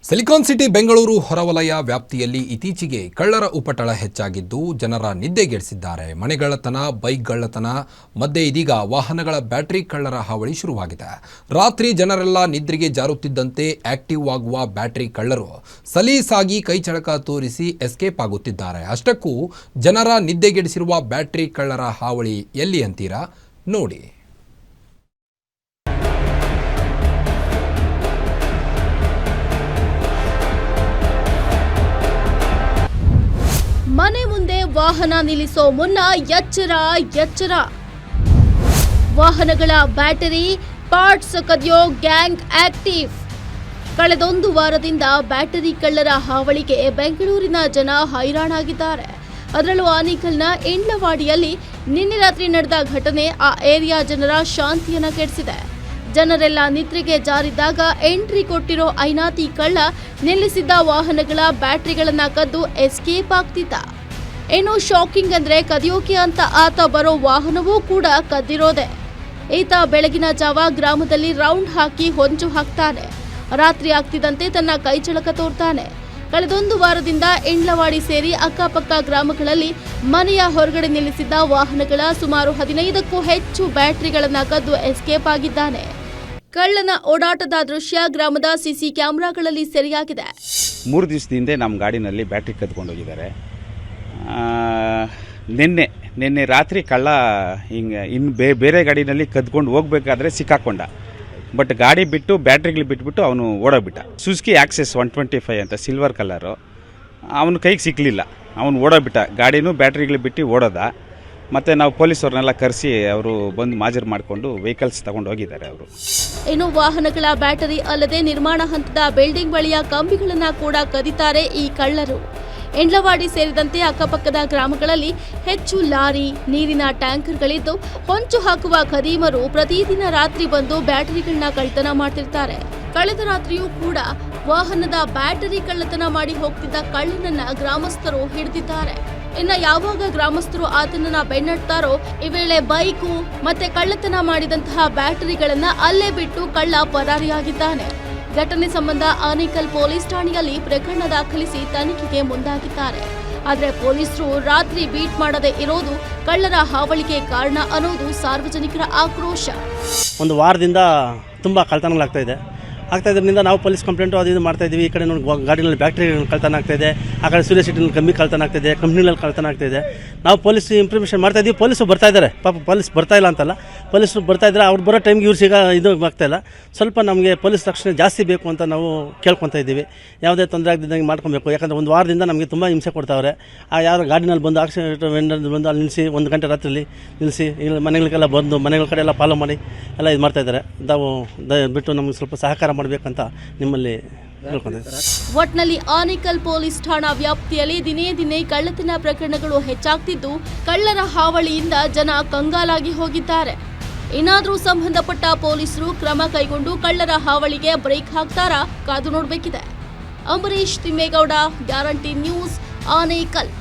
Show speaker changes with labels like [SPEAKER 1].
[SPEAKER 1] Silicon city Bengaluru ಹೊರವಲಯ ವ್ಯಾಪ್ತಿಯಲ್ಲಿ ಇತ್ತೀಚೆಗೆ ಕಳ್ಳರ ಉಪಟಳ ಹೆಚ್ಚಾಗಿದ್ದು ಜನರ ನಿದ್ದೆಗೆಡಿಸಿದ್ದಾರೆ. ಮನೆಗಳ್ಳತನ, ಬೈಕ್ ಗಳ್ಳತನ ಮಧ್ಯೆ ಇದೀಗ ವಾಹನಗಳ ಬ್ಯಾಟರಿ ಕಳ್ಳರ ಹಾವಳಿ ಶುರುವಾಗಿದೆ. ರಾತ್ರಿ ಜನರೆಲ್ಲ ನಿದ್ರೆಗೆ ಜಾರುತ್ತಿದ್ದಂತೆ ಆಕ್ಟಿವ್ ಆಗುವ ಬ್ಯಾಟರಿ ಕಳ್ಳರು ಸಲೀಸಾಗಿ ಕೈಚಳಕ ತೋರಿಸಿ ಎಸ್ಕೇಪ್ ಆಗುತ್ತಿದ್ದಾರೆ. ಅಷ್ಟಕ್ಕೂ ಜನರ ನಿದ್ದೆಗೆಡಿಸಿರುವ ಬ್ಯಾಟರಿ ಕಳ್ಳರ ಹಾವಳಿ ಎಲ್ಲಿ ಅಂತೀರಾ? ನೋಡಿ.
[SPEAKER 2] ಮನೆ ಮುಂದೆ ವಾಹನ ನಿಲ್ಲಿಸೋ ಮುನ್ನ ಎಚ್ಚರ. ವಾಹನಗಳ ಬ್ಯಾಟರಿ ಪಾರ್ಟ್ಸ್ ಕದಿಯೋ ಗ್ಯಾಂಗ್ ಆಕ್ಟಿವ್. ಕಳೆದೊಂದು ವಾರದಿಂದ ಬ್ಯಾಟರಿ ಕಳ್ಳರ ಹಾವಳಿಗೆ ಬೆಂಗಳೂರಿನ ಜನ ಹೈರಾಣಾಗಿದ್ದಾರೆ. ಅದರಲ್ಲೂ ಆನೇಕಲ್ನ ಇಂಡ್ಲವಾಡಿಯಲ್ಲಿ ನಿನ್ನೆ ರಾತ್ರಿ ನಡೆದ ಘಟನೆ ಆ ಏರಿಯಾ ಜನರ ಶಾಂತಿಯನ್ನ ಕೆಡಿಸಿದೆ. ಜನರೆಲ್ಲ ನಿದ್ರೆಗೆ ಜಾರಿದ್ದಾಗ ಎಂಟ್ರಿ ಕೊಟ್ಟಿರೋ ಐನಾತಿ ಕಳ್ಳ ನಿಲ್ಲಿಸಿದ್ದ ವಾಹನಗಳ ಬ್ಯಾಟರಿಗಳನ್ನ ಕದ್ದು ಎಸ್ಕೇಪ್ ಆಗ್ತಿದ್ದ. ಏನು ಶಾಕಿಂಗ್ ಅಂದ್ರೆ ಕದಿಯೋಕೆ ಅಂತ ಆತ ಬರೋ ವಾಹನವೂ ಕೂಡ ಕದ್ದಿರೋದೆ. ಈತ ಬೆಳಗಿನ ಜಾವ ಗ್ರಾಮದಲ್ಲಿ ರೌಂಡ್ ಹಾಕಿ ಹೊಂಚು ಹಾಕ್ತಾನೆ. ರಾತ್ರಿ ಆಗ್ತಿದ್ದಂತೆ ತನ್ನ ಕೈಚಳಕ ತೋರ್ತಾನೆ. ಕಳೆದೊಂದು ವಾರದಿಂದ ಇಂಡ್ಲವಾಡಿ ಸೇರಿ ಅಕ್ಕಪಕ್ಕ ಗ್ರಾಮಗಳಲ್ಲಿ ಮನೆಯ ಹೊರಗಡೆ ನಿಲ್ಲಿಸಿದ್ದ ವಾಹನಗಳ ಸುಮಾರು 15ಕ್ಕೂ ಹೆಚ್ಚು ಬ್ಯಾಟರಿಗಳನ್ನ ಕದ್ದು ಎಸ್ಕೇಪ್ ಆಗಿದ್ದಾನೆ. ಕಳ್ಳನ ಓಡಾಟದ ದೃಶ್ಯ ಗ್ರಾಮದ ಸಿಸಿ ಕ್ಯಾಮೆರಾಗಳಲ್ಲಿ ಸೆರೆಯಾಗಿದೆ.
[SPEAKER 3] 3 ದಿವಸದಿಂದ ನಮ್ಮ ಗಾಡಿನಲ್ಲಿ ಬ್ಯಾಟ್ರಿ ಕದ್ಕೊಂಡು ಹೋಗಿದ್ದಾರೆ. ನಿನ್ನೆ ರಾತ್ರಿ ಕಳ್ಳ ಇನ್ನು ಬೇರೆ ಗಾಡಿನಲ್ಲಿ ಕದ್ಕೊಂಡು ಹೋಗ್ಬೇಕಾದ್ರೆ ಸಿಕ್ಕಾಕೊಂಡ. ಬಟ್ ಗಾಡಿ ಬಿಟ್ಟು ಬ್ಯಾಟ್ರಿಗಳು ಬಿಟ್ಬಿಟ್ಟು ಅವನು ಓಡೋಗ್ಬಿಟ್ಟ. ಸುಜುಕಿ ಆಕ್ಸೆಸ್ 125 ಅಂತ ಸಿಲ್ವರ್ ಕಲರು. ಅವನ ಕೈಗೆ ಸಿಕ್ಕಲಿಲ್ಲ, ಅವನು ಓಡೋಗ್ಬಿಟ್ಟ. ಗಾಡಿನೂ ಬ್ಯಾಟ್ರಿಗಳು ಬಿಟ್ಟು ಓಡೋದ. ಮತ್ತು ನಾವು ಪೊಲೀಸವ್ರನ್ನೆಲ್ಲ ಕರೆಸಿ ಅವರು ಬಂದು ಮಾಜರ್ ಮಾಡಿಕೊಂಡು ವೆಹಿಕಲ್ಸ್ ತಗೊಂಡು ಹೋಗಿದ್ದಾರೆ ಅವರು.
[SPEAKER 2] ಇನ್ನು ವಾಹನಗಳ ಬ್ಯಾಟರಿ ಅಲ್ಲದೆ ನಿರ್ಮಾಣ ಹಂತದ ಬಿಲ್ಡಿಂಗ್ ಬಳಿಯ ಕಂಬಿಗಳನ್ನು ಕೂಡ ಕದಿತಾರೆ ಈ ಕಳ್ಳರು. ಇಂಡ್ಲವಾಡಿ ಸೇರಿದಂತೆ ಅಕ್ಕಪಕ್ಕದ ಗ್ರಾಮಗಳಲ್ಲಿ ಹೆಚ್ಚು ಲಾರಿ, ನೀರಿನ ಟ್ಯಾಂಕರ್ಗಳಿದ್ದು ಹೊಂಚು ಹಾಕುವ ಖದೀಮರು ಪ್ರತಿದಿನ ರಾತ್ರಿ ಬಂದು ಬ್ಯಾಟರಿಗಳನ್ನ ಕಳ್ಳತನ ಮಾಡ್ತಿರ್ತಾರೆ. ಕಳೆದ ರಾತ್ರಿಯೂ ಕೂಡ ವಾಹನದ ಬ್ಯಾಟರಿ ಕಳ್ಳತನ ಮಾಡಿ ಹೋಗ್ತಿದ್ದ ಕಳ್ಳನನ್ನ ಗ್ರಾಮಸ್ಥರು ಹಿಡಿದಿದ್ದಾರೆ. ಇನ್ನು ಯಾವಾಗ ಗ್ರಾಮಸ್ಥರು ಆತನನ್ನ ಬೆನ್ನಟ್ತಾರೋ ಈ ವೇಳೆ ಬೈಕು ಮತ್ತೆ ಕಳ್ಳತನ ಮಾಡಿದಂತಹ ಬ್ಯಾಟರಿಗಳನ್ನ ಅಲ್ಲೇ ಬಿಟ್ಟು ಕಳ್ಳ ಪರಾರಿಯಾಗಿದ್ದಾನೆ. ಘಟನೆ ಸಂಬಂಧ ಆನೇಕಲ್ ಪೊಲೀಸ್ ಠಾಣೆಯಲ್ಲಿ ಪ್ರಕರಣ ದಾಖಲಿಸಿ ತನಿಖೆಗೆ ಮುಂದಾಗಿದ್ದಾರೆ. ಆದರೆ ಪೊಲೀಸರು ರಾತ್ರಿ ಬೀಟ್ ಮಾಡದೇ ಇರೋದು ಕಳ್ಳರ ಹಾವಳಿಗೆ ಕಾರಣ ಅನ್ನೋದು ಸಾರ್ವಜನಿಕರ ಆಕ್ರೋಶ.
[SPEAKER 4] ಒಂದು ವಾರದಿಂದ ತುಂಬ ಕಳ್ಳತನಗಳಾಗ್ತಾ ಇದೆ. ಇದರಿಂದ ನಾವು ಪೊಲೀಸ್ ಕಂಪ್ಲೇಂಟು ಅದು ಇದು ಮಾಡ್ತಾ ಇದ್ದೀವಿ. ಈ ಕಡೆ ನೋಡಿ ಗಾಡಿನಲ್ಲಿ ಬ್ಯಾಟ್ರಿ ಕಳ್ತನ ಆಗ್ತಾಯಿದೆ, ಆ ಕಡೆ ಸೂರ್ಯ ಸಿಟಿನಲ್ಲಿ ಕಮ್ಮಿ ಕಳ್ತನ ಆಗ್ತಾಯಿದೆ, ಕಂಪ್ನಿಗಳಲ್ಲಿ ಕಳ್ತನ ಆಗ್ತಾಯಿದೆ. ನಾವು ಪೊಲೀಸ್ ಇಂಪ್ಲಿಮೇಷನ್ ಮಾಡ್ತಾ ಇದ್ದೀವಿ. ಪೊಲೀಸರು ಬರ್ತಾ ಇದ್ದಾರೆ, ಪಾಪ ಪೊಲೀಸ್ ಬರ್ತಾ ಇಲ್ಲ ಅಂತಲ್ಲ, ಪೊಲೀಸರು ಬರ್ತಾ ಇದ್ದಾರೆ. ಅವ್ರು ಬರೋ ಟೈಮ್ಗೆ ಇವ್ರು ಇದು ಆಗ್ತಾಯಿಲ್ಲ. ಸ್ವಲ್ಪ ನಮಗೆ ಪೊಲೀಸ್ ರಕ್ಷಣೆ ಜಾಸ್ತಿ ಬೇಕು ಅಂತ ನಾವು ಕೇಳ್ಕೊತಾ ಇದ್ದೀವಿ. ಯಾವುದೇ ತೊಂದರೆ ಆಗದಿದ್ದಂಗೆ ಮಾಡ್ಕೊಬೇಕು. ಯಾಕಂದರೆ ಒಂದು ವಾರದಿಂದ ನಮಗೆ ತುಂಬ ಹಿಂಸೆ ಕೊಡ್ತಾವ್ರೆ. ಯಾರು ಗಾಡಿನಲ್ಲಿ ಬಂದು ಆಕ್ಸಿಡೆಂಟ್ ಬಂದು ಅಲ್ಲಿ ನಿಲ್ಲಿಸಿ 1 ಗಂಟೆ ರಾತ್ರಿಯಲ್ಲಿ ನಿಲ್ಲಿಸಿ ಇಲ್ಲಿ ಮನೆಗಳಿಗೆಲ್ಲ ಬಂದು ಮನೆಗಳ ಕಡೆ ಎಲ್ಲ ಫಾಲೋ ಮಾಡಿ ಎಲ್ಲ ಇದು ಮಾಡ್ತಾಯಿದ್ದಾರೆ. ನಾವು ದಯವಿಟ್ಟು ನಮಗೆ ಸ್ವಲ್ಪ ಸಹಕಾರ ಮಾಡಬೇಕಂತ ನಿಮ್ಮಲ್ಲಿ ಹೇಳ್ಕೊಂಡಿದ್ದಾರೆ.
[SPEAKER 2] ಒಟ್ನಲ್ಲಿ ಆನೇಕಲ್ ಪೊಲೀಸ್ ಠಾಣಾ ವ್ಯಾಪ್ತಿಯಲ್ಲಿ ದಿನೇ ಕಳ್ಳತನ ಪ್ರಕರಣಗಳು ಹೆಚ್ಚಾಗ್ತಿದ್ದು ಕಳ್ಳರ ಹಾವಳಿಯಿಂದ ಜನ ಕಂಗಾಲಾಗಿ ಹೋಗಿದ್ದಾರೆ. ಏನಾದರೂ ಸಂಬಂಧಪಟ್ಟ ಪೊಲೀಸರು ಕ್ರಮ ಕೈಗೊಂಡು ಕಳ್ಳರ ಹಾವಳಿಗೆ ಬ್ರೇಕ್ ಹಾಕ್ತಾರಾ? ಕಾದು ನೋಡಬೇಕಿದೆ. Ambarish Thimmegowda, Guarantee News, Anekal.